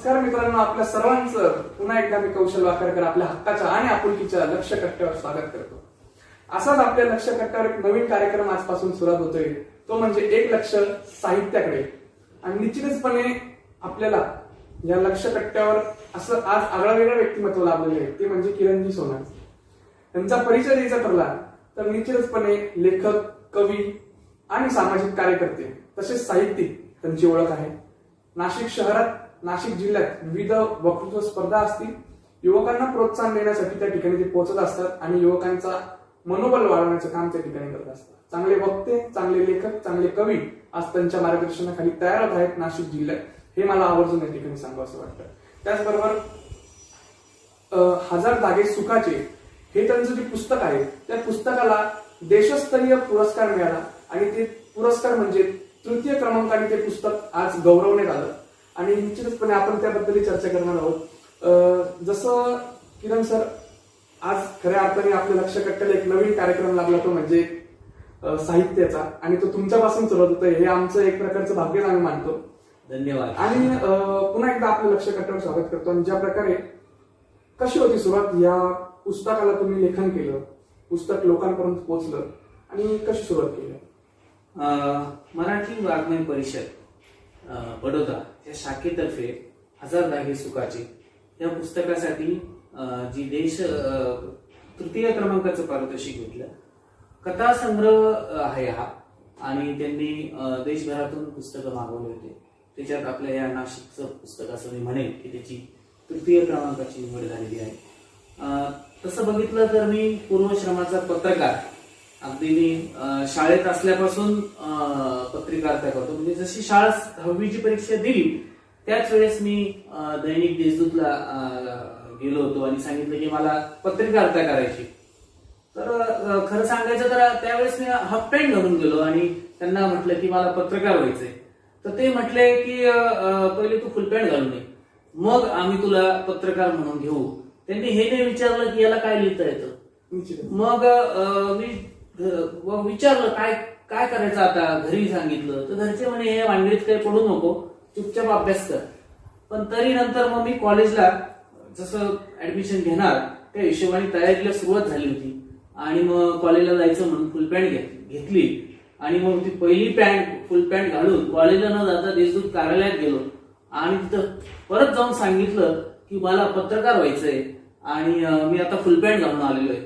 नमस्कार मित्रांनो, आपल्या सर्वांचं पुन्हा एकदा मी कौशल वाकरकर आपल्या हक्काच्या आणि आपुलकीच्या लक्ष कट्ट्यावर स्वागत करतो. असाच आपल्या लक्ष कट्ट्यावर एक नवीन कार्यक्रम आजपासून सुरुवात होतोय, तो म्हणजे एक लक्ष साहित्याकडे. आणि निश्चितपणे आपल्याला या लक्ष कट्ट्यावर असं आज आगळा वेगळं व्यक्तिमत्व लाभलेलं आहे, ते म्हणजे किरणजी सोनार. त्यांचा परिचय द्यायचा ठरला तर निश्चितपणे लेखक, कवी आणि सामाजिक कार्यकर्ते तसेच साहित्यिक त्यांची ओळख आहे. नाशिक शहरात, नाशिक जिल्ह्यात विविध वक्तृत्व स्पर्धा असतील, युवकांना प्रोत्साहन देण्यासाठी त्या ठिकाणी ते पोहोचत असतात आणि युवकांचा मनोबल वाढवण्याचं काम त्या ठिकाणी करत असतात. चांगले वक्ते, चांगले लेखक, चांगले कवी आज त्यांच्या मार्गदर्शनाखाली तयार होत आहेत नाशिक जिल्ह्यात, हे मला आवर्जून या ठिकाणी सांगावं वाटतं. त्याचबरोबर हजार धागे सुखाचे हे त्यांचं जे पुस्तक आहे, त्या पुस्तकाला देशस्तरीय पुरस्कार मिळाला आणि ते पुरस्कार म्हणजे तृतीय क्रमांकाने ते पुस्तक आज गौरवण्यात आलं आणि निश्चितपणे आपण त्याबद्दल चर्चा करणार आहोत. जसं किरण सर आज खऱ्या अर्थाने आपल्या लक्ष कट्ट्याला एक नवीन कार्यक्रम लाभला, तो म्हणजे साहित्याचा, आणि तो तुमच्यापासून सुरुवात होतोय, हे आमचं एक प्रकारचं भाग्य आम्ही मानतो. धन्यवाद. आणि पुन्हा एकदा आपल्या लक्ष कट्ट्यावर स्वागत करतो. आणि ज्या प्रकारे कशी होती सुरुवात, या पुस्तकाला तुम्ही लेखन केलं, पुस्तक लोकांपर्यंत पोहोचलं, आणि कशी सुरुवात केली? मराठी वाङ्मय परिषद बडोदा या शाखेतर्फे हजार धागे सुखाचे या पुस्तकासाठी जी तृतीय क्रमांकाचं पारितोषिक घेतलं. कथा संग्रह आहे हा, आणि त्यांनी देशभरातून पुस्तकं मागवली होती. त्याच्यात आपल्या या नाशिकचं पुस्तक असं मी म्हणेन की त्याची तृतीय क्रमांकाची निवड झालेली आहे. तसं बघितलं तर मी पूर्वश्रमाचा पत्रकार, अगदी मी शाळेत असल्यापासून पत्रकारिता करतो. म्हणजे जशी शाळा 10वीची परीक्षा दिली त्याच वेळेस मी दैनिक देशदूतला गेलो होतो आणि सांगितलं की मला पत्रकारिता करायची. तर खरं सांगायचं तर त्यावेळेस मी हाफ पॅन्ट घालून गेलो आणि त्यांना म्हटलं की मला पत्रकार व्हायचंय. तर ते म्हटले की पहिले तू फुल पॅन्ट घालून ये, मग आम्ही तुला पत्रकार म्हणून घेऊ. त्यांनी हे नाही विचारलं की याला काय लिहिता येतं. मग मी विचारलं काय काय करायचं आता, घरी सांगितलं तर घरचे म्हणे हे वांगडीत काही पडू नको, चुपचाप अभ्यास कर. पण तरी नंतर मग मी कॉलेजला जसं ऍडमिशन घेणार त्या हिशोबाने तयारीला सुरुवात झाली होती. आणि मग कॉलेजला जायचं म्हणून फुल पॅन्ट घेतली आणि मग ती पहिली पॅन्ट फुल पॅन्ट घालून कॉलेजला न जाता देशदूत कार्यालयात गेलो आणि तिथं परत जाऊन सांगितलं की मला पत्रकार व्हायचंय आणि मी आता फुल पॅन्ट घालून आलेलो आहे.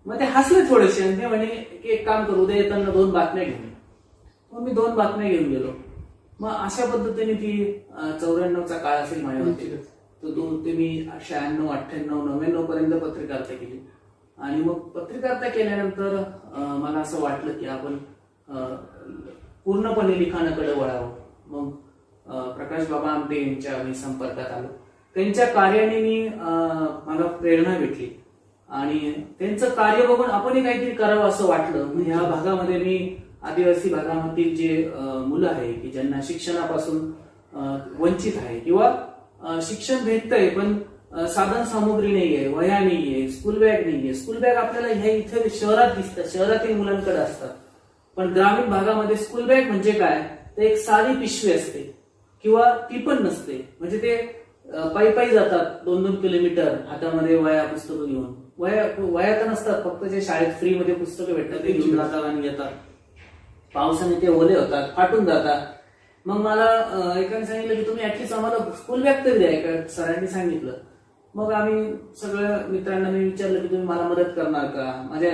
मग ते हसले थोडेसे आणि ते म्हणे की एक काम करू, उद्या येताना 2 बातम्या घेऊन. मग मी 2 बातम्या घेऊन गेलो. मग अशा पद्धतीने ती 94चा काळ असेल माझ्यामध्ये, तो ते मी 96, 98, 99 पर्यंत पत्रकारिता केली. आणि मग पत्रकारिता केल्यानंतर मला असं वाटलं की आपण पूर्णपणे लिखाणाकडे वळावं. मग प्रकाश बाबा आमटे यांच्या मी संपर्कात आलो. त्यांच्या कार्याने मी मला प्रेरणा भेटली आणि त्यांचं कार्य बघून आपणही काहीतरी करावं असं वाटलं. ह्या भागामध्ये मी आदिवासी भागामधील जे मुलं आहे की ज्यांना शिक्षणापासून वंचित आहे किंवा शिक्षण भेटतंय पण साधन सामुग्री नाहीये, वह्या नाहीये, स्कूल बॅग नाहीये. स्कूल बॅग आपल्याला ह्या इथे शहरात दिसतात, शहरातील मुलांकडे असतात. पण ग्रामीण भागामध्ये स्कूल बॅग म्हणजे काय, तर एक साधी पिशवी असते किंवा ती पण नसते. म्हणजे ते पायी जातात 2-2 किलोमीटर हातामध्ये वह्या पुस्तकं घेऊन. वह्या तर नसतात, फक्त जे शाळेत फ्री मध्ये पुस्तकं भेटतात ते घेऊन जातात आणि येतात. पावसाने ते ओले होतात, फाटून जातात. मग मला एकाने सांगितलं की तुम्ही ऍटलीस्ट आम्हाला स्कूल बॅग तरी द्या. एका सरांनी सांगितलं. मग आम्ही सगळ्या मित्रांना मी विचारलं की तुम्ही मला मदत करणार का. माझ्या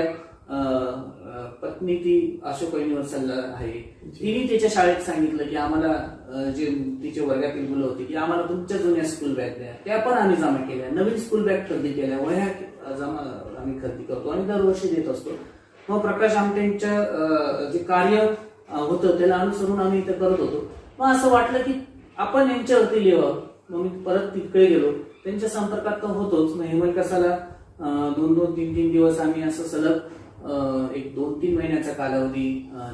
पत्नी ती अशोक युनिव्हर्सलला आहे, तिने त्याच्या शाळेत सांगितलं की आम्हाला जे तिच्या वर्गातील मुलं होती की आम्हाला तुमच्या जुन्या स्कूल बॅग द्या. त्या पण आम्ही जमा केल्या, नवीन स्कूल बॅग खरेदी केल्या, वह्या जमा आम्ही खरेदी करतो आणि दरवर्षी देत असतो. मग प्रकाश आमटेंच्या जे कार्य होतं त्याला अनुसरून आम्ही इथं करत होतो. मग असं वाटलं की आपण यांच्यावरती लिहावं. मग मी परत तिकडे गेलो, त्यांच्या संपर्कात तर होतोच. मग हेमलकसाला 2-2, 3-3 दिवस आम्ही असं सलग एक 2-3 महिन्याचा कालावधी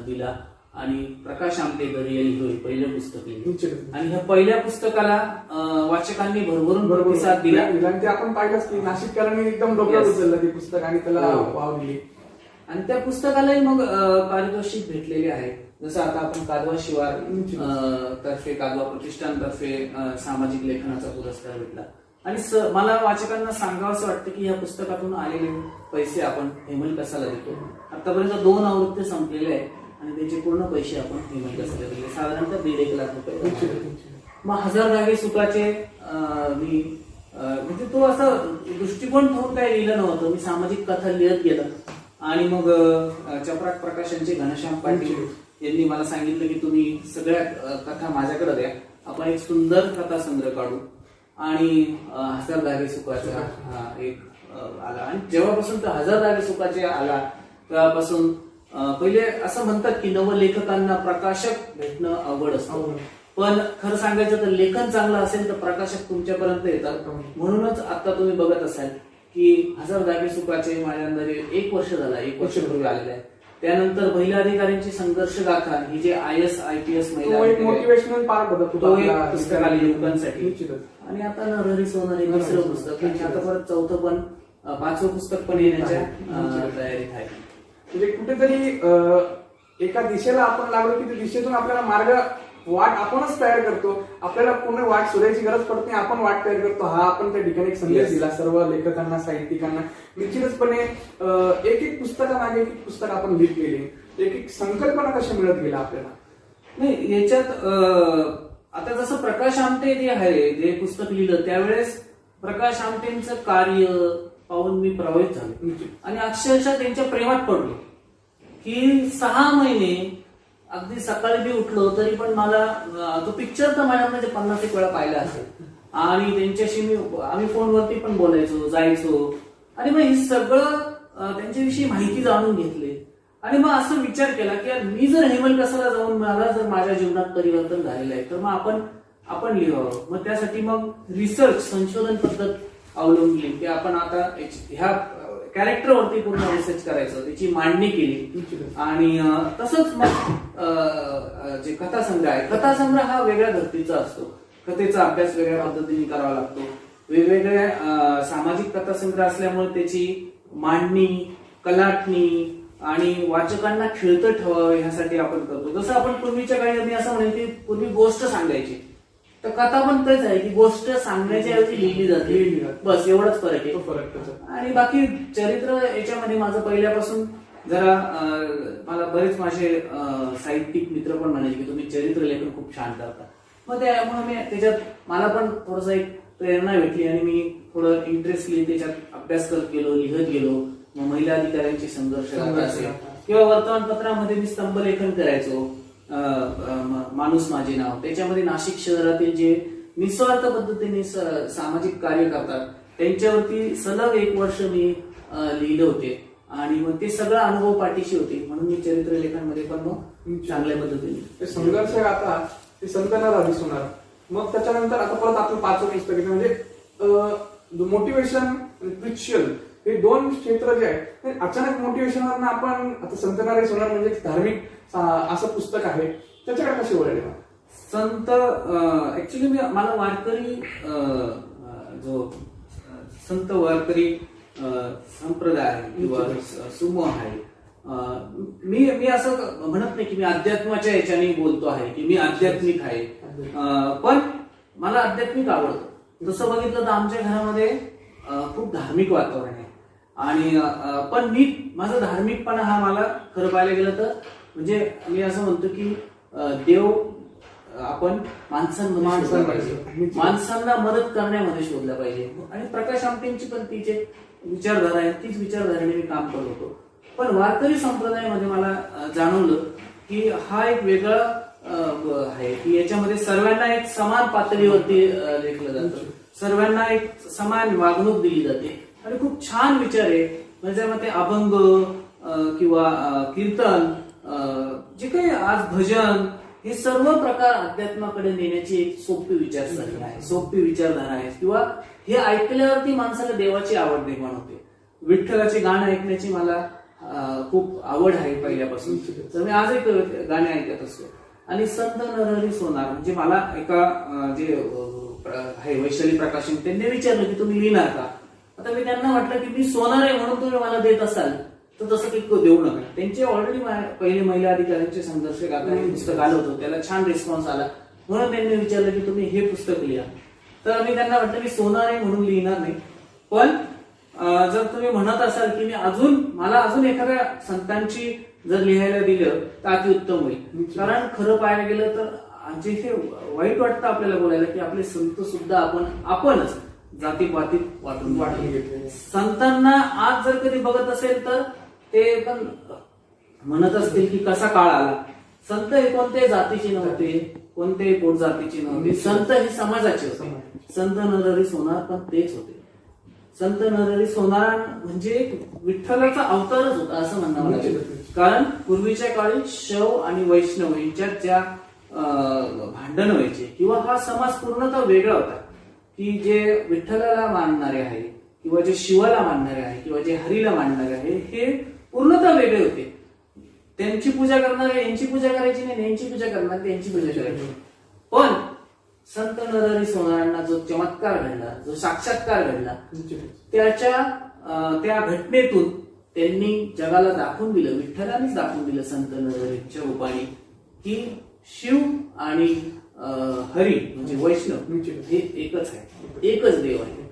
दिला आणि Prakash Amte the real hero पहिलं पुस्तक लिहिलं. आणि ह्या पहिल्या पुस्तकाला वाचकांनी भरभरून प्रतिसाद दिला. ते आपण पाहिलंच की नाशिककरांनी एकदम डोक्यात उचललं ते पुस्तक आणि त्याला वाव दिली. आणि त्या पुस्तकालाही मग पारितोषिक भेटलेले आहे. जसं आता आपण कादवा शिवार तर्फे कादवा प्रतिष्ठान तर्फे सामाजिक लेखनाचा पुरस्कार भेटला. आणि मला वाचकांना सांगावंसं वाटतं की या पुस्तकातून आलेले पैसे आपण हेमल कसाला देतो. आतापर्यंत 2 आवृत्त्या संपलेल्या आहेत आणि त्याचे पूर्ण पैसे आपण हेमल कसाला दिले, साधारणतः 1.5 लाख रुपये. मग 1000 धागे सुखाचे मी म्हणजे तो असं दृष्टिकोन ठेवून काय लिहिलं नव्हतं. मी सामाजिक कथा लिहत गेलं आणि मग चपराक प्रकाशनचे घनश्याम पाटील यांनी मला सांगितलं की तुम्ही सगळ्या कथा माझ्याकडे द्या, आपण एक सुंदर कथा संग्रह काढू. आणि 1000 धागे सुखाचा एक आला. आणि जेव्हापासून तो 1000 धागे सुखाचे आला तेव्हापासून पहिले असं म्हणतात की नवलेखकांना प्रकाशक भेटणं अवघड असतं, पण खरं सांगायचं तर लेखन चांगलं असेल तर प्रकाशक तुमच्यापर्यंत येतात. म्हणूनच आता तुम्ही बघत असाल की 1000 धागे सुखाचे माझ्या अंदाजे 1 वर्ष झाला, 1 वर्षापूर्वी आलेले आहे. त्यानंतर महिला अधिकाऱ्यांची संघर्ष गाथा ही जे IAS IPS महिला मोटिवेशनल पार्ट होता तो एक पुस्तक आले युवकांसाठी. आणि आता नरहरी सोनार हे 2रं पुस्तक आणि आता परत 4थं पण 5वं पुस्तक पण येण्याच्या तयारीत आहे. म्हणजे कुठेतरी एका दिशेला आपण लागलो की त्या दिशेतून आपल्याला मार्ग वाट आपणच तयार करतो. आपल्याला पूर्ण वाट शोधायची गरज पडत नाही, आपण वाट तयार करतो. हा आपण त्या ठिकाणी एक संदेश दिला सर्व लेखकांना, साहित्यिकांना. निश्चितपणे एक पुस्तकामागे एक पुस्तक आपण लिहित गेले, एक संकल्पना कशा मिळत गेल्या आपल्याला. नाही याच्यात आता जसं प्रकाश आमटे जे आहे जे पुस्तक लिहिलं त्यावेळेस प्रकाश आमटेंचं कार्य पाहून मी प्रभावित झालो आणि अक्षरशः त्यांच्या प्रेमात पडलो की 6 महिने अगदी सकाळी मी उठलो तरी पण मला तो पिक्चर तर माझ्या म्हणजे 50 वेळा पाहिला असेल. आणि त्यांच्याशी आम्ही फोनवरती पण बोलायचो, जायचो आणि मग हे सगळं त्यांच्याविषयी माहिती जाणून घेतली. आणि मग असं विचार केला की मी जर हेमल कसाला जाऊन मला जर माझ्या जीवनात परिवर्तन झालेलं आहे तर मग आपण लिहावं. मग त्यासाठी मग रिसर्च संशोधन पद्धत अवलंबली की आपण आता ह्या कॅरेक्टरवरती पूर्ण रिसर्च करायचं, त्याची मांडणी केली. आणि तसंच मग जे कथासंग्रह आहे, कथासंग्रह हा वेगळ्या धर्तीचा असतो. कथेचा अभ्यास वेगळ्या पद्धतीने करावा लागतो. वेगवेगळ्या सामाजिक कथासंग्रह असल्यामुळे त्याची मांडणी, कलाटणी आणि वाचकांना खेळतं ठेवावं ह्यासाठी आपण करतो. जसं आपण पूर्वीच्या काळी मी असं म्हणेन की पूर्वी गोष्ट सांगायची, तर कथा पण तेच आहे की गोष्ट सांगण्याच्या ऐवजी लिहिली जाते, बस एवढाच फरक आहे. आणि बाकी चरित्र याच्यामध्ये माझं पहिल्यापासून जरा मला बरेच माझे साहित्यिक मित्र पण म्हणायचे की तुम्ही चरित्र लेखन खूप छान करता. मग त्यामुळे मी त्याच्यात मला पण थोडंसं एक प्रेरणा भेटली आणि मी थोडं इंटरेस्टली त्याच्यात अभ्यास करत गेलो, लिहत गेलो. मग महिला अधिकाऱ्यांची संघर्ष असेल किंवा वर्तमानपत्रामध्ये मी स्तंभलेखन करायचो, माणूस माझे नाव, त्याच्यामध्ये नाशिक शहरातील जे निस्वार्थ पद्धतीने सामाजिक कार्य करतात त्यांच्यावरती सलग 1 वर्ष मी लिहिले होते. आणि मग ते सगळं अनुभव पाठीशी होते म्हणून मी चरित्र लेखनामध्ये पण मग चांगल्या पद्धतीने संघर्ष गाथा ते संत नरहरी सोनार. मग त्याच्यानंतर आता परत आपलं 5वं पुस्तक येतं म्हणजे मोटिवेशन आणि स्पिरिच्युअल हे 2 क्षेत्र जे आहेत. अचानक मोटिवेशनवर आपण आता संत नरहरी सोनार म्हणजे धार्मिक असं पुस्तक आहे, त्याच्याकडे कशी वळले? संत ऍक्च्युली मला वारकरी जो संत वारकरी संप्रदाय आहे किंवा समूह आहे, मी असं म्हणत नाही की मी अध्यात्माच्या याच्याने बोलतो आहे की मी आध्यात्मिक आहे, पण मला आध्यात्मिक आवडतं. तसं बघितलं तर आमच्या घरामध्ये खूप धार्मिक वातावरण आहे. आणि पण माझा धार्मिकपणा हा मला खरं पाहायला गेलं तर म्हणजे मी असं म्हणतो की देव आपण माणसांना मदत करण्यामध्ये शोधला पाहिजे. आणि प्रकाश आमटेंची पण तिचे विचारधारा आहे, तीच विचारधारेने मी काम करत होतो. पण वारकरी संप्रदायामध्ये मला जाणवलं की हा एक वेगळा आहे की याच्यामध्ये सर्वांना एक समान पातळीवरती लेखलं जातं, सर्वांना एक समान वागणूक दिली जाते आणि खूप छान विचार आहे. त्याच्यामध्ये अभंग किंवा कीर्तन जे काही आज भजन हे सर्व प्रकार अध्यात्माकडे नेण्याची एक सोपी विचारसरणी आहे, सोपी विचारधारा आहे. किंवा हे ऐकल्यावरती माणसाला देवाची आवड निर्माण होते. विठ्ठलाची गाणं ऐकण्याची मला खूप आवड आहे पहिल्यापासून, तर मी आज एक गाणे ऐकत असतो. आणि संत नरहरी सोनार म्हणजे मला एका जे आहे वैशाली प्रकाशन त्यांनी विचारलं की तुम्ही लिहिणार का? आता मी त्यांना म्हटलं की मी सोनार आहे म्हणून तुम्ही मला देत असाल तर तसं काही देऊ नका. त्यांचे ऑलरेडी पहिले महिला अधिकाऱ्यांचे संघर्ष गाथा हे पुस्तक आलं होतं, त्याला छान रिस्पॉन्स आला, म्हणून त्यांनी विचारलं की तुम्ही हे पुस्तक लिहा. तर मी त्यांना म्हटलं मी सोनार आहे म्हणून लिहिणार नाही, पण जर तुम्ही म्हणत असाल की मला अजून एखाद्या संतांची जर लिहायला दिलं तर अतिउत्तम होईल. कारण खरं पाहायला गेलं तर जे हे वाईट वाटतं आपल्याला बोलायला की आपले संत सुद्धा आपणच जातीपातीत वाटून घेतले. संतांना आज जर कधी बघत असेल तर ते पण म्हणत असतील की कसा काळ आला. संत हे कोणत्याही जातीचे नव्हते, कोणत्याही पोट जातीचे नव्हते, संत हे समाजाचे होते. संत नरहरी सोनार पण तेच होते. संत नरहरी सोनार म्हणजे विठ्ठलाचा अवतारच होता असं म्हणावं लागेल. कारण पूर्वीच्या काळी शैव आणि वैष्णव यांच्यात ज्या भांडण व्हायचे किंवा हा समाज पूर्णतः वेगळा होता की जे विठ्ठलाला मानणारे आहे किंवा जे शिवाला मानणारे आहे किंवा जे हरीला मानणारे आहे हे पूर्णतः वेगळे होते. त्यांची पूजा करणारे यांची पूजा करायची नाही, यांची पूजा करणारे यांची पूजा करायची. पण संत नरहरी सोनारांना जो चमत्कार घडला, जो साक्षात्कार घडला, त्या घटनेतून त्यांनी जगाला दाखवून दिलं, विठ्ठलानेच दाखवून दिलं संत नरहरीच्या रूपाने की शिव आणि हरी म्हणजे वैष्णव हे एकच आहे, एकच देव आहे.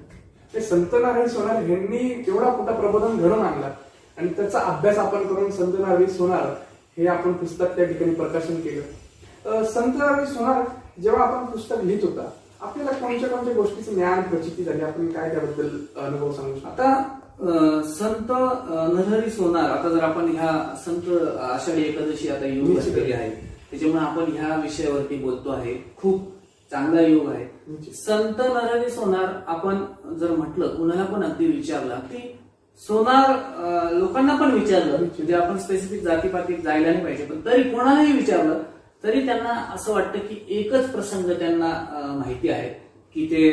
ते संत नरहरी सोनार यांनी एवढा मोठा प्रबोधन घडवून आणला आणि त्याचा अभ्यास आपण करून संत नरहरी सोनार हे आपण पुस्तक त्या ठिकाणी प्रकाशन केलं. संत नरहरी सोनार जेव्हा आपण पुस्तक लिहित होता आपल्याला कोणत्या गोष्टीचं ज्ञान प्रचिती झाली, आपण काय त्याबद्दल अनुभव सांगू शकतो? आता संत नरहरी सोनार, आता जर आपण ह्या संत आषाढी एकादशी आता योग बसलेली आहे त्याच्यामुळे आपण ह्या विषयावरती बोलतो आहे. खूप चांगला योग आहे. संत नरहरी सोनार आपण जर म्हटलं कुणाला पण अगदी विचारला की सोनार लोकांना पण विचारलं म्हणजे आपण स्पेसिफिक जातीपातीत जायला नाही पाहिजे, पण तरी कोणालाही विचारलं तरी त्यांना असं वाटतं की एकच प्रसंग त्यांना माहिती आहे की ते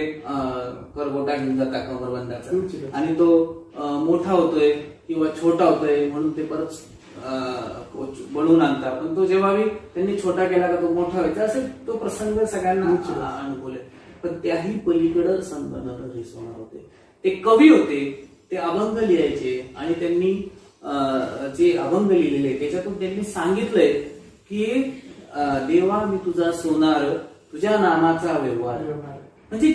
करगोटा घेऊन जातात कमरबंदाचा आणि तो मोठा होतोय किंवा छोटा होतोय म्हणून ते परत बनवून आणतात. पण तो जेव्हा त्यांनी छोटा केला का तो मोठा व्हायचा असे तो प्रसंग सगळ्यांना अनुभवले. पण त्याही पलीकडे संत नरहरी सोनार होते. ते कवी होते, ते अभंग लिहायचे आणि त्यांनी जे अभंग लिहिलेले त्याच्यातून त्यांनी सांगितलंय की देवा मी तुझा सोनार, तुझ्या नामाचा व्यवहार. म्हणजे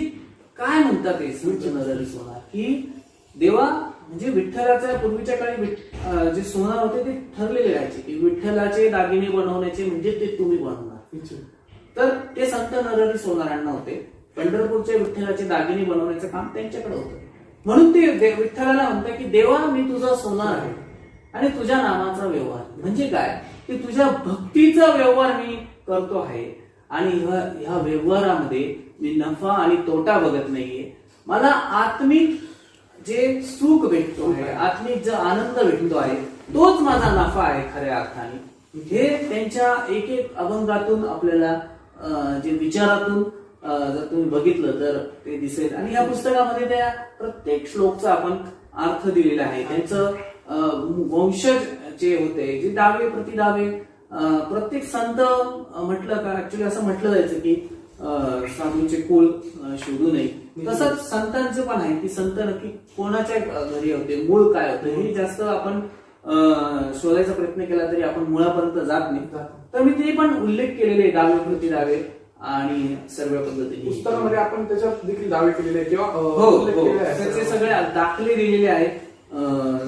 काय म्हणतात ते संत नरहरी सोनार की देवा म्हणजे विठ्ठलाच्या पूर्वीच्या काळी जे सोनार होते ते ठरलेले राहायचे की विठ्ठलाचे दागिने बनवण्याचे म्हणजे ते तुम्ही बनवणार. तर ते संत नरहरी सोनारांना होते. पंढरपूरच्या विठ्ठलाचे दागिने बनवण्याचं काम त्यांच्याकडे होतं. म्हणून ते विठ्ठलाला म्हणतात की देवा मी तुझा सोनार आहे आणि तुझ्या नामाचा व्यवहार. म्हणजे काय की तुझ्या भक्तीचा व्यवहार मी करतो आहे आणि ह्या व्यवहारामध्ये मी नफा आणि तोटा बघत नाहीये. मला आत्मिक जे सुख भेटतो आहे, आत्मिक जो आनंद भेटतो आहे तोच माझा नफा आहे खऱ्या अर्थाने. हे त्यांच्या एक एक अभंगातून आपल्याला जे विचारातून जर तुम्ही बघितलं तर ते दिसेल. आणि या पुस्तकामध्ये त्या प्रत्येक श्लोकचा आपण अर्थ दिलेला आहे. त्यांचं वंशज जे होते, जे दावे प्रतिदावे, प्रत्येक संत म्हटलं का ऍक्च्युली असं म्हटलं जायचं की साधूंचे कुळ शोधू नये. तसंच संतांचं पण आहे की संत नक्की कोणाच्या घरी होते, मूळ काय होतं हे जास्त आपण शोधायचा प्रयत्न केला तरी आपण मुळापर्यंत जात नाही. तर मी ते पण उल्लेख केलेले दावे प्रतिदावे आणि सर्व पद्धतीने पुस्तकामध्ये आपण त्याच्यात देखील दावे केलेले किंवा त्याचे सगळे दाखले दिलेले आहेत.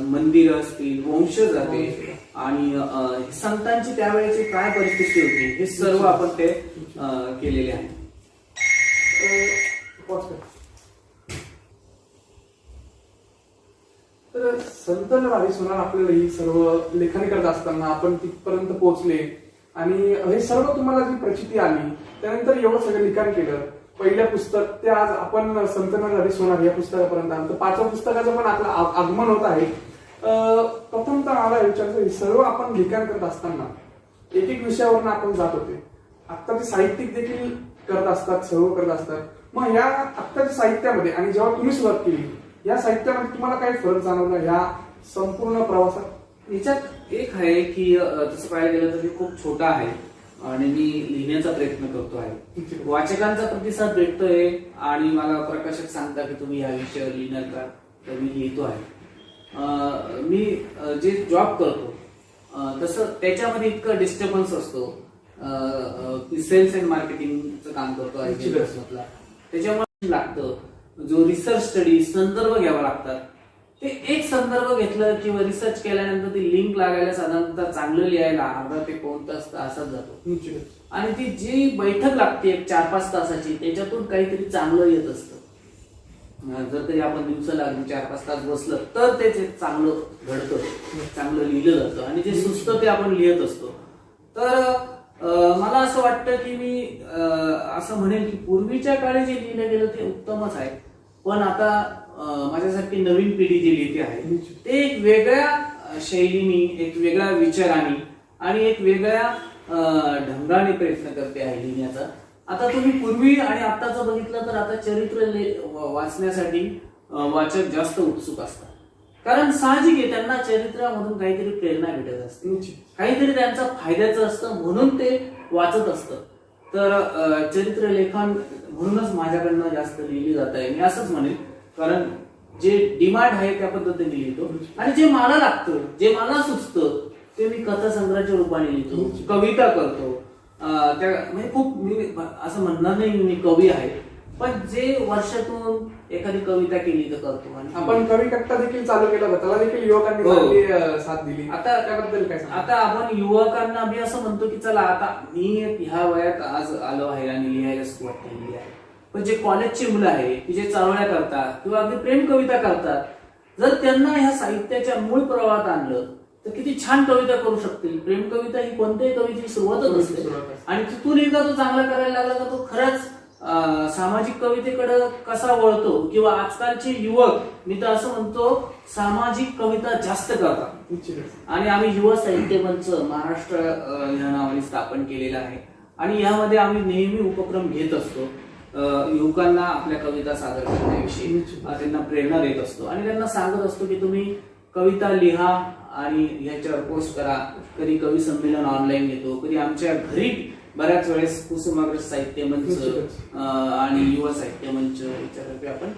मंदिर असतील, वंशज जाते आणि संतांची त्यावेळेची काय परिस्थिती होती हे सर्व आपण ते केलेले आहे. तर संत नरहरी सोनार आपल्याला ही सर्व लेखन करत असताना आपण तिथपर्यंत पोहोचले आणि हे सर्व तुम्हाला जी प्रचिती आली त्यानंतर एवढं सगळं लिखाण केलं. पहिलं पुस्तक ते आज आपण संत नरहरी सोनार या पुस्तकापर्यंत आलं. 5व्या पुस्तकाचं पण आपलं आगमन होत आहे. प्रथमतः मला विचारायचं हे सर्व आपण लिखाण करत असताना एक एक विषयावरून आपण जात होते. आत्ताचे साहित्यिक देखील करत असतात, सर्व करत असतात. मग या आत्ताच्या साहित्यामध्ये आणि जेव्हा तुम्ही सुरुवात केली या साहित्यामध्ये तुम्हाला काही फरक जाणवला या संपूर्ण प्रवासात? याच्यात एक आहे की तसं पाहायला गेलं तर ते खूप छोटा आहे आणि मी लिहिण्याचा प्रयत्न करतो आहे. वाचकांचा प्रतिसाद भेटतोय आणि मला प्रकाशक सांगता की तुम्ही या विषयावर लिहिणार का, तर मी लिहितो आहे. मी जे जॉब करतो तसं त्याच्यामध्ये इतकं डिस्टर्बन्स असतो. सेल्स अँड मार्केटिंगचं काम करतो IBM. त्याच्यामुळे लागतं जो रिसर्च स्टडी संदर्भ घ्यावा लागतात. ते एक संदर्भ घेतलं किंवा रिसर्च केल्यानंतर ती लिंक लागायला साधारणतः चांगलं लिहायला अर्धा ते पाऊण तास असाच जातो. आणि ती जी बैठक लागते 4-5 तासाची त्याच्यातून काहीतरी चांगलं येत असतं. जर कधी आपण दिवसाला 4-5 तास बसलं तर ते चांगलं घडतं, चांगलं लिहिलं जातं. आणि जे सुचतं ते आपण लिहित असतो. तर मला असं वाटतं की मी असं म्हणेन की पूर्वीच्या काळी जे लिहिलं गेलं ते उत्तमच आहे. पण आता माझ्यासारखी नवीन पिढी जी लिहिते आहे ते एक वेगळ्या शैलीनी, एक वेगळ्या विचाराने आणि एक वेगळ्या ढंगाने प्रयत्न करते आहे लिहिण्याचा. आता तुम्ही पूर्वी आणि आताचं बघितलं तर आता चरित्र वाचण्यासाठी वाचक जास्त उत्सुक असतात. कारण साहजिक आहे त्यांना चरित्रामधून काहीतरी प्रेरणा भेटत असते, काहीतरी त्यांचा फायद्याचं असतं म्हणून ते वाचत असतं. तर चरित्र लेखन म्हणूनच माझ्याकडनं जास्त लिहिली जात आहे मी असंच म्हणेन. कारण जे डिमांड आहे त्या पद्धतीने लिहितो आणि जे मला लागतं, जे मला सुचतं ते मी कथासंग्रहाच्या रूपाने लिहितो, कविता करतो. त्या म्हणजे खूप मी असं म्हणणार नाही मी कवी आहे, पण जे वर्षातून एखादी कविता केली तर करतो. आणि आपण कवी कट्टा देखील चालू केला होता, त्याला देखील युवकांनी चांगली साथ दिली. आता त्याबद्दल काय सांगा? आता आपण युवकांना मी असं म्हणतो की चला आता मी ह्या वयात आज आलो आहे आणि लिहायला सुरुवात केलेली आहे. पण जे कॉलेजची मुलं आहे की जे चारोळ्या करतात किंवा अगदी प्रेम कविता करतात, जर त्यांना ह्या साहित्याच्या मूळ प्रवाहात आणलं तर किती छान कविता करू शकतील. प्रेम कविता ही कोणत्याही कवितेची सुरुवातच असते आणि तिथून एकदा तो चांगला करायला लागला तर तो खरंच सामाजिक कवितेकडे कसा वळतो. किंवा आजकालचे युवक मी तर असं म्हणतो सामाजिक कविता जास्त करतात. आणि आम्ही युवा साहित्य मंच महाराष्ट्र या नावाने स्थापन केलेला आहे आणि यामध्ये आम्ही नेहमी उपक्रम घेत असतो. युवकांना आपल्या कविता सादर करण्याविषयी त्यांना प्रेरणा देत असतो आणि त्यांना सांगत असतो की तुम्ही कविता लिहा आणि ह्याच्यावर पोस्ट करा. कधी कवी संमेलन ऑनलाईन घेतो, कधी आमच्या घरी बऱ्याच वेळेस कुसुमाग्रज साहित्य मंच आणि युवा साहित्य मंच याच्यातर्फे आपण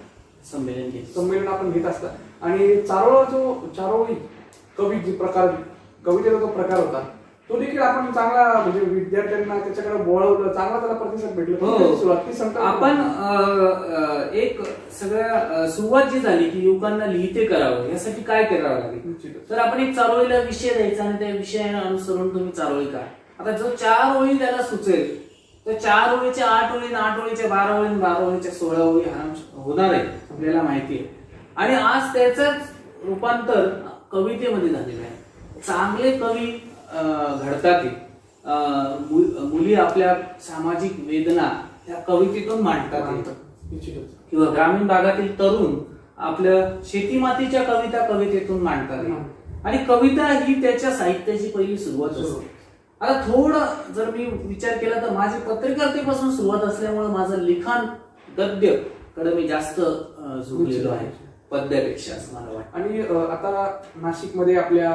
संमेलन आपण घेत असतात. आणि चारोळी कवी जे प्रकार कवितेचा जो प्रकार होता तो देखील आपण चांगला म्हणजे विद्यार्थ्यांना त्याच्याकडे वळवलं, चांगला त्याला प्रतिसाद भेटला. आपण एक सगळ्या सुरुवात जी झाली की युवकांना लिहिते करावं यासाठी काय करावं लागेल, तर आपण एक चारोळीला विषय द्यायचा आणि त्या विषयाने अनुसरून तुम्ही चारोळी करा. आता जो 4 ओळी त्याला सुचेल तर 4 ओळीच्या 8 ओळी, 8 ओळीच्या 12 ओळी, 12 ओळीच्या 16 ओळी होणार आहे आपल्याला माहिती आहे. आणि आज त्याचंच रूपांतर कवितेमध्ये झालेलं आहे. चांगले कवी घडतात. मुली आपल्या सामाजिक वेदना त्या कवितेतून मांडतात. किंवा ग्रामीण भागातील तरुण आपल्या शेतीमातीच्या कविता कवितेतून मांडतात. आणि कविता ही त्याच्या साहित्याची पहिली सुरुवात असते. आता थोडं जर मी विचार केला तर माझी पत्रकारितेपासून सुरुवात असल्यामुळे माझं लिखाण गद्य कडे मी जास्त झुकलेलो आहे पद्यापेक्षा असं मला वाटतं. आणि आता नाशिकमध्ये आपल्या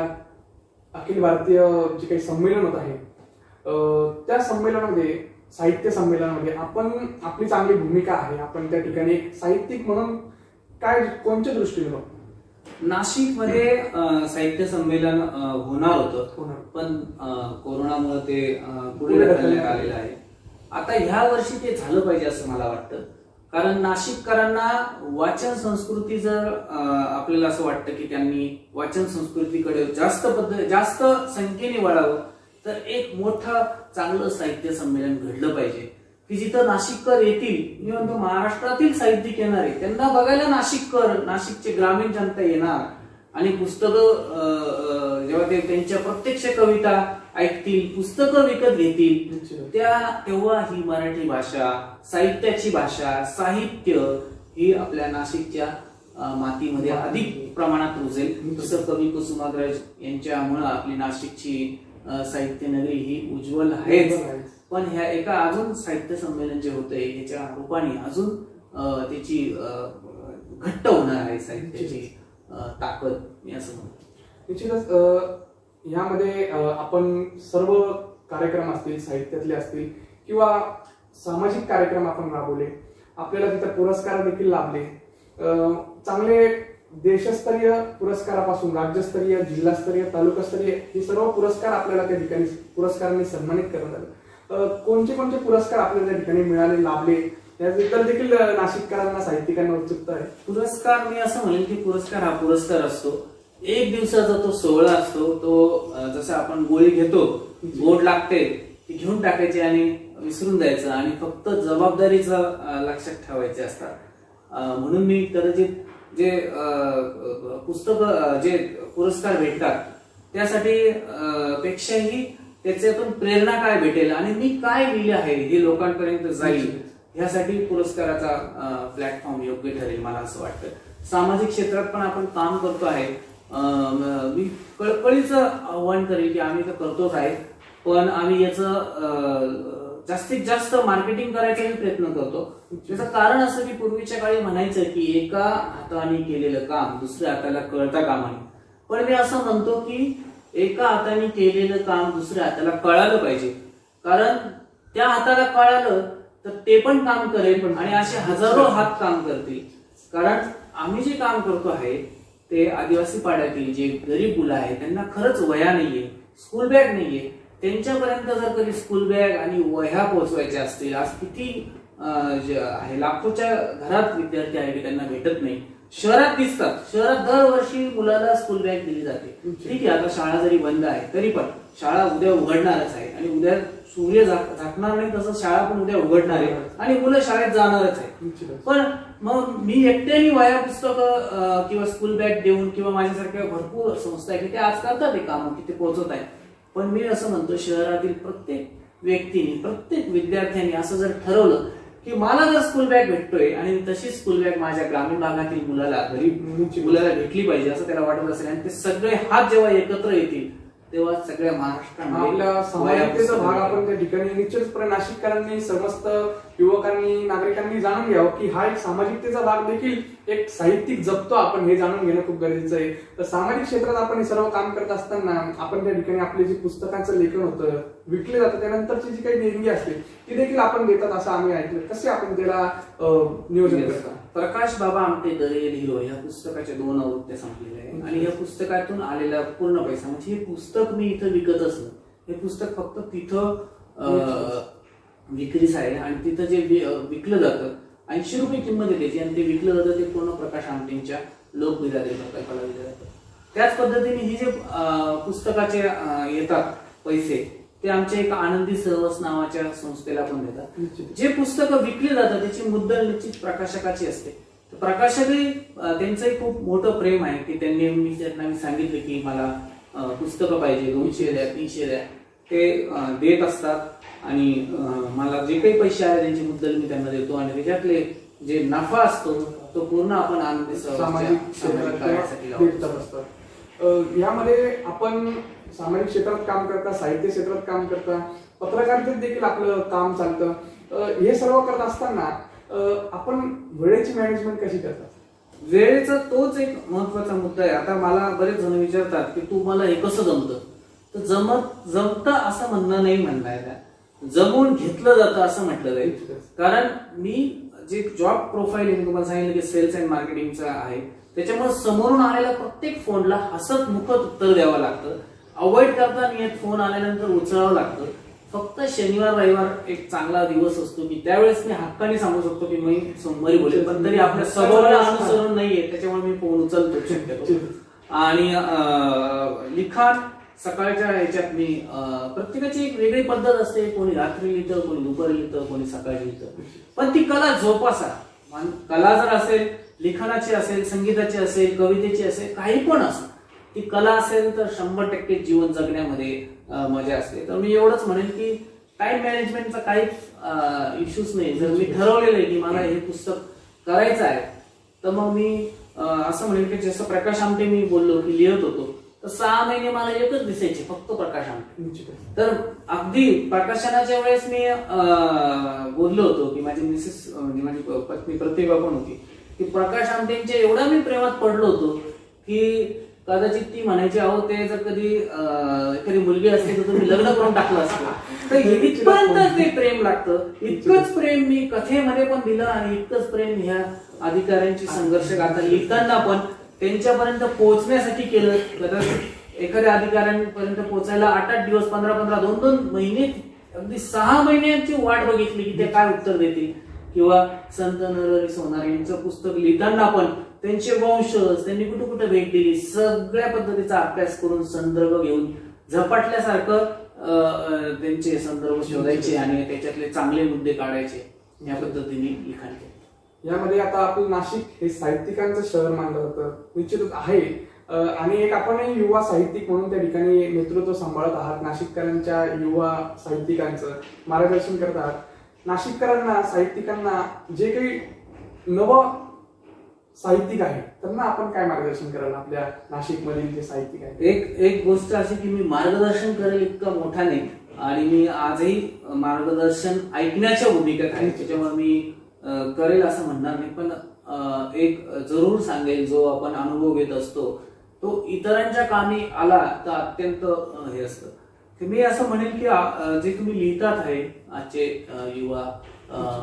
अखिल भारतीय जे काही संमेलन होत आहे त्या संमेलनामध्ये, साहित्य संमेलनामध्ये आपण आपली चांगली भूमिका आहे. आपण त्या ठिकाणी एक साहित्यिक म्हणून काय कोणत्या दृष्टीने नाशिकमध्ये साहित्य संमेलन होणार होतं पण कोरोनामुळे ते पुढे ढकलण्यात आलेलं आहे. आता ह्या वर्षी ते झालं पाहिजे असं मला वाटतं. कारण नाशिककरांना वाचन संस्कृती जर आपल्याला असं वाटतं की त्यांनी वाचन संस्कृतीकडे जास्त संख्येने वळावं तर एक मोठं चांगलं साहित्य संमेलन घडलं पाहिजे की जिथं नाशिककर येतील. मी म्हणतो महाराष्ट्रातील साहित्यिक येणार आहे त्यांना बघायला नाशिककर, नाशिकचे ग्रामीण जनता येणार आणि पुस्तकं जेव्हा ते त्यांच्या प्रत्यक्ष कविता ऐकतील, पुस्तकं विकत घेतील तेव्हा ही मराठी भाषा, साहित्याची भाषा, साहित्य ही आपल्या नाशिकच्या मातीमध्ये अधिक प्रमाणात रुजेल. तसं कवी कुसुमाग्रज यांच्यामुळे आपली नाशिकची साहित्य नगरी ही उज्ज्वल आहेच. पण ह्या एका अजून साहित्य संमेलन जे होतंय याच्या रूपाने अजून त्याची घट्ट होणार आहे साहित्याची ताकद मी असं म्हणतो. निश्चितच यामध्ये आपण सर्व कार्यक्रम असतील, साहित्यातले असतील किंवा सामाजिक कार्यक्रम आपण राबवले, आपल्याला तिथे पुरस्कार देखील लाभले, चांगले देशस्तरीय पुरस्कारापासून राज्यस्तरीय, जिल्हास्तरीय, तालुकास्तरीय हे सर्व पुरस्कार आपल्याला त्या ठिकाणी पुरस्कारांनी सन्मानित करण्यात आलं. कोणते कोणते पुरस्कार आपल्याला त्या ठिकाणी मिळाले, लाभले याबद्दल देखील नाशिककरांना, साहित्यिकांना उत्सुकता आहे. पुरस्कार मी असं म्हणेन की पुरस्कार हा पुरस्कार असतो. एक दिवसाचा तो सोहळा असतो. तो जसं आपण गोळी घेतो, बोट लागते ती घेऊन टाकायची आणि विसरून जायचं आणि फक्त जबाबदारीचं लक्षात ठेवायचे असतात. म्हणून मी कदाचित जे पुस्तक जे पुरस्कार भेटतात त्यासाठी पेक्षाही त्याच्यातून प्रेरणा काय भेटेल आणि मी काय लिहिले आहे हे लोकांपर्यंत जाईल ह्यासाठी पुरस्काराचा प्लॅटफॉर्म योग्य ठरेल मला असं वाटतं. सामाजिक क्षेत्रात पण आपण काम करतो आहे. मी कळकळीचं आव्हान करेल की आम्ही तर करतोच आहे, पण आम्ही याचं जास्तीत जास्त मार्केटिंग करायचाही प्रयत्न करतो. त्याचं कारण असं की पूर्वीच्या काळी म्हणायचं की एका हाताने केलेलं काम दुसऱ्या हाताला कळता कामा नये. पण मी असं म्हणतो की एका हाताने केलेलं काम दुसऱ्या हाताला कळालं पाहिजे, कारण त्या हाताला कळालं तर ते पण काम करेल आणि असे हजारो हात काम करतील. कारण आम्ही जे काम करतो आहे ते आदिवासी पाड्यातील जे गरीब मुलं आहेत त्यांना खरंच वह्या नाहीये, स्कूल बॅग नाहीये. त्यांच्यापर्यंत जर कधी स्कूल बॅग आणि वह्या पोहोचवायच्या असतील, आज किती जे आहे लाखोच्या घरात विद्यार्थी आहे की त्यांना भेटत नाही. शहरात दिसतात, शहरात दरवर्षी मुलाला स्कूल बॅग दिली जाते. ठीक आहे, आता शाळा जरी बंद आहे तरी पण शाळा उद्या उघडणारच आहे आणि उद्या सूर्य झाकणार नाही तसं शाळा पण उद्या उघडणार आहे आणि मुलं शाळेत जाणारच आहे. पण मग मी एकट्याने वह्या पुस्तकं किंवा स्कूल बॅग देऊन किंवा माझ्यासारख्या भरपूर संस्था आहे की ते आज करतात ते काम की ते पोहोचत आहे. पण मी असं म्हणतो शहरातील प्रत्येक व्यक्तीने, प्रत्येक विद्यार्थ्यांनी असं जर ठरवलं की मला जर स्कूल बॅग भेटतोय आणि तशी स्कूल बॅग माझ्या ग्रामीण भागातील मुलाला, गरीब मुलाला भेटली पाहिजे असं त्याला वाटत असेल आणि ते सगळे हात जेव्हा एकत्र येतील तेव्हा सगळ्या महाराष्ट्रामध्ये आपल्या सामाजिकतेचा भाग आपण त्या ठिकाणी निश्चितपणे नाशिककरांनी, समस्त युवकांनी, नागरिकांनी जाणून घ्यावं की हा एक सामाजिकतेचा भाग देखील एक साहित्यिक जपतो आपण, हे जाणून घेणं खूप गरजेचं आहे. तर सामाजिक क्षेत्रात आपण हे सर्व काम करत असताना आपण त्या ठिकाणी आपले जे पुस्तकांचं लेखन होतं, विकले जातं, त्यानंतरची जी काही देणगी असते ती देखील आपण देतात असं आम्ही ऐकलं. कसे आपण त्याला नियोजन करता? प्रकाश बाबा आमटे दरेल हिरो या पुस्तकाच्या 2 आवृत्त्या संपलेल्या आहेत आणि या पुस्तकातून आलेला पूर्ण पैसा म्हणजे हे पुस्तक मी इथं विकतच नाही. हे पुस्तक फक्त तिथं विक्रीस आहे आणि तिथं जे विकलं जातं 80 रुपये किंमत आहे त्याची आणि ते विकलं जातं ते पूर्ण प्रकाश आमटेंच्या लोकबिरादरी प्रकल्पाला दिलं जातं. त्याच पद्धतीने ही जे पुस्तकाचे येतात पैसे ते आमच्या एक आनंदी सहवास नावाच्या संस्थेला पण देतात. जे पुस्तकं विकली जातात त्याची मुद्दल निश्चित प्रकाशकाची असते. प्रकाशकही त्यांचंही खूप मोठं प्रेम आहे की त्यांना मी सांगितलं की मला पुस्तकं पाहिजे, 200 द्या, 300 द्या, ते देत असतात आणि मला जे काही पैसे आहे त्यांची मुद्दल मी त्यांना देतो आणि त्याच्यातले जे नफा असतो तो पूर्ण आपण आनंदी सामाजिक कार्यासाठी लावतो. यामध्ये आपण सामाजिक क्षेत्रात काम करता, साहित्य क्षेत्रात काम करता, पत्रकारितेत देखील आपलं काम चालतं. हे सर्व करत असताना आपण वेळेची मॅनेजमेंट कशी करता? वेळेचा तोच एक महत्वाचा मुद्दा आहे. आता मला बरेच जण विचारतात की तू मला हे कसं जमतं, तर जमतं असं म्हणणं नाही म्हणताय, जमून घेतलं जातं असं म्हटलं जाईल. कारण मी जे जॉब प्रोफाईल मी तुम्हाला सांगितलं की सेल्स अँड मार्केटिंगचं आहे, त्याच्यामुळे समोरून आलेल्या प्रत्येक फोनला हसत मुखत उत्तर द्यावं लागतं. अवॉइड करता नाही येत, फोन आल्यानंतर उचलावं लागतं. फक्त शनिवार रविवार एक चांगला दिवस असतो की त्यावेळेस मी हक्काने सांगू शकतो की मी सोमवारी बोलेल, पण तरी आपल्या स्वभावाला अनुसरण नाहीये त्याच्यामुळे मी फोन उचलतो शक्यतो. आणि लिखाण सकाळच्या ह्याच्यात मी प्रत्येकाची एक वेगळी पद्धत असते. कोणी रात्री लिहितं, कोणी दुपारी लिहितं, कोणी सकाळी लिहितं. पण ती कला जोपासा. कला जर असेल, लिखाणाची असेल, संगीताची असेल, कवितेची असेल, काही पण असेल, ती कला असेल तर 100% जीवन जगण्यामध्ये मजा असते. तर मी एवढंच म्हणेन की टाइम मॅनेजमेंटचा काहीच इश्यूज नाही. जर मी ठरवलेलं आहे की मला हे पुस्तक करायचं आहे तर मग मी असं म्हणेन की जसं प्रकाश आमटे मी बोललो की लिहित होतो तर 6 महिने मला एकच दिसायचे फक्त प्रकाश आमटे. तर अगदी प्रकाशनाच्या वेळेस मी बोललो होतो की माझी मिसेस म्हणजे माझी पत्नी प्रतिभा पण होती की प्रकाश आमटेंच्या एवढा मी प्रेमात पडलो होतो की कदाचित ती म्हणायची अहो ते जर कधी एखादी मुलगी असते तर तुम्ही लग्न करून टाकलं असतं. तर इथपर्यंत ते प्रेम लागतं. इतकंच प्रेम मी कथेमध्ये पण दिलं आणि इतकंच प्रेम ह्या अधिकाऱ्यांची संघर्ष गाथा लिहिताना पण त्यांच्यापर्यंत पोहोचण्यासाठी केलं. कदाचित एखाद्या अधिकाऱ्यांपर्यंत पोहोचायला 8-8 दिवस, 15-15, 2-2 महिने, अगदी 6 महिन्यांची वाट बघितली की ते काय उत्तर देतील. किंवा संत नरहरी सोनार यांचं पुस्तक लिहिताना पण त्यांचे वंशज, त्यांनी कुठे कुठे भेट दिली, सगळ्या पद्धतीचा अभ्यास करून संदर्भ घेऊन झपाटल्यासारखं त्यांचे संदर्भ शोधायचे आणि त्याच्यातले चांगले मुद्दे काढायचे. या पद्धतीने लिखाण केलं. यामध्ये आता आपलं नाशिक हे साहित्यिकांचं शहर मानलं जातं, निश्चितच आहे. आणि एक आपणही युवा साहित्यिक म्हणून त्या ठिकाणी नेतृत्व सांभाळत आहात. नाशिककरांच्या युवा साहित्यिकांचं मार्गदर्शन करत आहात. नाशिककरांना, साहित्यिकांना, जे काही नव साहित्यिक आहे त्यांना आपण काय मार्गदर्शन कराल? आपल्या नाशिकमधील जे साहित्यिक आहेत. एक गोष्ट अशी की मी मार्गदर्शन करेल इतका मोठा नाही, आणि मी आजही मार्गदर्शन ऐकण्याच्या भूमिकेत आहे, त्याच्यामुळे मी करेल असं म्हणणार नाही. पण एक जरूर सांगेल, जो आपण अनुभव घेत असतो तो इतरांच्या कामी आला तर अत्यंत हे असतं. की मी असं म्हणेल की जे तुम्ही लिहितात आहे, आजचे युवा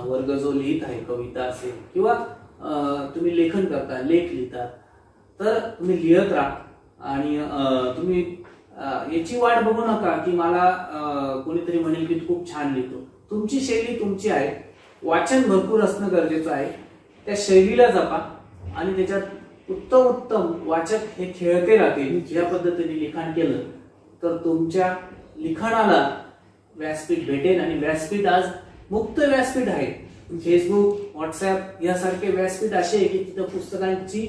वर्ग जो लिहित आहे, कविता असेल किंवा तुम्ही लेखन करता, लेख लिहितात, तर तुम्ही लिहत राहा. आणि तुम्ही याची वाट बघू नका की मला कोणीतरी म्हणेल की तू खूप छान लिहितो. तुमची शैली तुमची आहे, वाचन भरपूर असणं गरजेचं आहे. त्या शैलीला जपा आणि त्याच्यात उत्तम उत्तम वाचक हे खेळते राहतील. या पद्धतीने लिखाण केलं तर तुमच्या लिखाणाला व्यासपीठ भेटेल. आणि व्यासपीठ आज मुक्त व्यासपीठ आहे. फेसबुक, व्हॉट्सअप यासारखे व्यासपीठ असे आहे की तिथं पुस्तकांची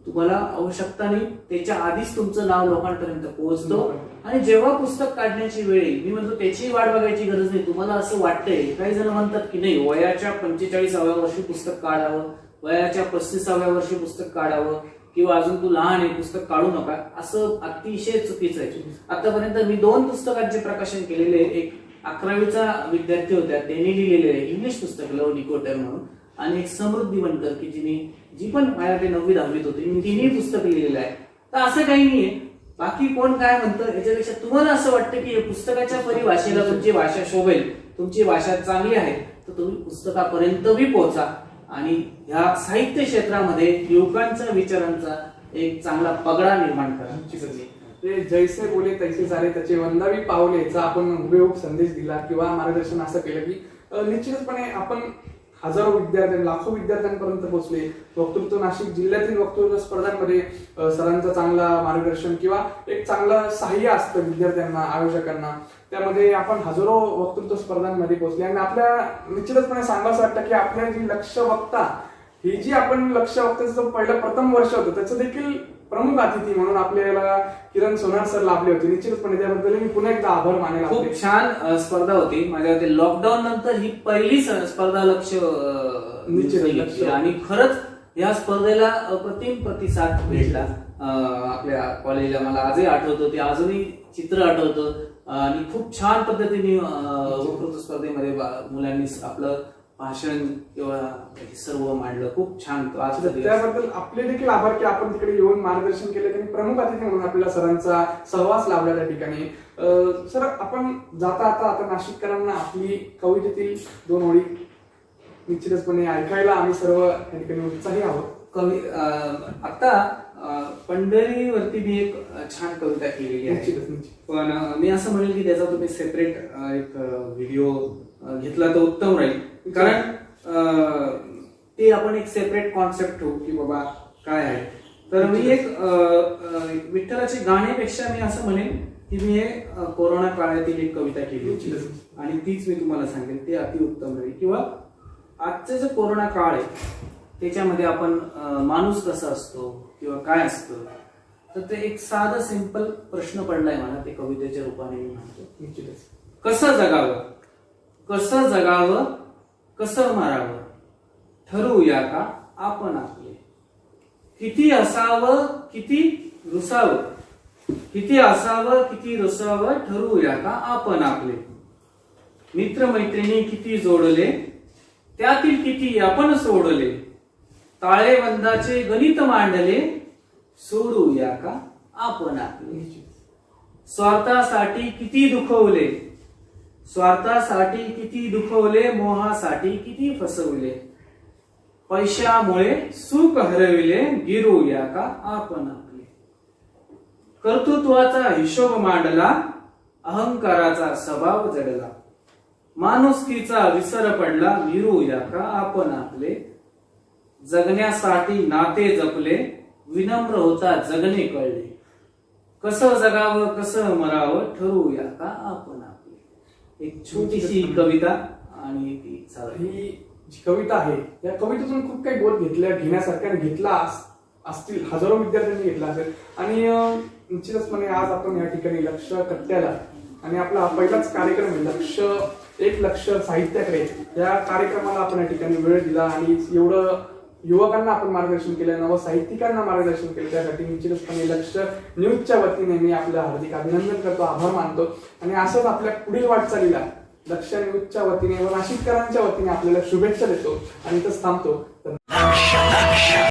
तुम्हाला आवश्यकता नाही, त्याच्या आधीच तुमचं नाव लोकांपर्यंत पोहोचतो. आणि जेव्हा पुस्तक काढण्याची वेळ येईल, मी म्हणतो त्याची वाट बघायची गरज नाही. तुम्हाला असं वाटतंय, काही जण म्हणतात की नाही वयाच्या 45व्या वर्षी पुस्तक काढावं, वयाच्या 35व्या वर्षी पुस्तक काढावं, किंवा अजून तू लहान आहे पुस्तक काढू नका, असं अतिशय चुकीचं आहे. आतापर्यंत मी 2 पुस्तकांचे प्रकाशन केलेले. एक 11वीचा विद्यार्थी होत्या, त्यांनी लिहिलेले इंग्लिश पुस्तक लव निकोटर म्हणून, आणि एक समृद्धी बनकर की जी पण माझ्या ते 9वी-10वीत होती, मी तिन्ही पुस्तक लिहिलेलं आहे. तर असं काही नाहीये, बाकी कोण काय म्हणतं याच्यापेक्षा तुम्हाला असं वाटतं की पुस्तकाच्या परिभाषेला तुमची भाषा शोभेल, तुमची भाषा चांगली आहे, तर तुम्ही पुस्तकापर्यंत बी पोहोचा. आणि ह्या साहित्य क्षेत्रामध्ये युवकांचा, विचारांचा एक चांगला पगडा निर्माण करा. ते जैसे बोले तैसे झाले, त्याचे वंदावी पावले याचा आपण हुबेहूब संदेश दिला किंवा मार्गदर्शन असं केलं की निश्चितपणे आपण हजारो विद्यार्थी, लाखो विद्यार्थ्यांपर्यंत पोहोचले. वक्तृत्व, नाशिक जिल्ह्यातील वक्तृत्व स्पर्धांमध्ये सरांचं चांगला मार्गदर्शन किंवा एक चांगलं सहाय्य असतं विद्यार्थ्यांना, आयोजकांना. त्यामध्ये आपण हजारो वक्तृत्व स्पर्धांमध्ये पोहोचले. आणि आपल्या निश्चितपणे सांगायचं वाटतं की आपल्या जी लक्ष वक्ता, ही जी आपण लक्ष वक्त्याचं पहिलं प्रथम वर्ष होतं, त्याचं देखील प्रमुख अतिथी म्हणून आपल्याला किरण सोनार सर लाभले होते. निश्चितपणे त्याबद्दल मी पुन्हा एकदा आभार मानेल. खूप छान स्पर्धा होती माझ्या मते. लॉकडाऊन नंतर ही पहिली स्पर्धा लक्ष आणि खरंच या स्पर्धेला अप्रतिम प्रतिसाद भेटला आपल्या कॉलेजला. मला आजही आठवतं, ते अजूनही चित्र आठवतं. आणि खूप छान पद्धतीने वक्तृत्व स्पर्धेमध्ये मुलांनी आपलं भाषण किंवा सर्व मांडलं. खूप छान. त्याबद्दल आपले देखील आभार की आपण तिकडे येऊन मार्गदर्शन केलं आणि प्रमुख अतिथी म्हणून आपल्याला सरांचा सहवास लाभला त्या ठिकाणी. सर, आपण जाता आता नाशिककरांना आपली कवितेतील 2 ओळी निश्चितपणे ऐकायला आम्ही सर्व त्या ठिकाणी उत्साही आहोत. आता पंढरीवरती मी एक छान कविता केलेली आहे, पण मी असं म्हणेल की त्याचा तुम्ही सेपरेट एक व्हिडिओ घेतला तर उत्तम राहील. कारण ते आपण एक सेपरेट कॉन्सेप्ट ठेवू की बाबा काय आहे. तर मी एक विठ्ठलाची गाण्यापेक्षा मी असं म्हणेन की मी हे कोरोना काळातील एक कविता केली होती आणि तीच मी तुम्हाला सांगेन. ते अतिउत्तम राहील. किंवा आजचा जो कोरोना काळ आहे त्याच्यामध्ये आपण माणूस कसा असतो किंवा काय असतं, तर ते एक साधा सिंपल प्रश्न पडलाय मला, ते कवितेच्या रूपाने मी म्हणतो. कसं जगावं, कसं जगावं, कसं मारावं, ठरवूया का आपण आपले. किती असावं, किती रुसावं, किती असावं, किती रुसावं, ठरवूया का आपण आपले. मित्रमैत्रिणी किती जोडले, त्यातील किती आपण सोडले. ताळेबंदाचे गणित मांडले, सोडूया का आपण आपले. स्वार्थासाठी किती दुखवले, स्वार्थासाठी किती दुखवले, मोहासाठी किती फसवले. पैशामुळे सुख हरविले गिरूया का आपण आपले. कर्तृत्वाचा हिशोब मांडला, अहंकाराचा स्वभाव जडला. माणुसकीचा विसर पडला, गिरूया का आपण आपले. जगण्यासाठी नाते जपले, विनम्र होता जगणे कळले. कसं जगावं कसं मरावं ठरवूया का आपण आपले. एक छोटीशी कविता आणि ती चालेल. ही जी कविता आहे या कवितेतून खूप काही बोध घेण्यासारख्या घेतला असतील, हजारो विद्यार्थ्यांनी घेतला असेल. आणि निश्चितचपणे आज आपण या ठिकाणी लक्ष कट्ट्याला आणि आपला हा पहिलाच कार्यक्रम आहे एक लक्ष साहित्याकडे, या कार्यक्रमाला आपण या ठिकाणी वेळ दिला आणि एवढं युवकांना आपण मार्गदर्शन केलं, नव साहित्यिकांना मार्गदर्शन केलं. त्यासाठी निश्चितपणे लक्ष न्यूजच्या वतीने मी आपलं हार्दिक अभिनंदन करतो, आभार मानतो. आणि असंच आपल्या पुढील वाटचालीला लक्ष न्यूजच्या वतीने व नाशिककरांच्या वतीने आपल्याला शुभेच्छा देतो आणि इथंच थांबतो.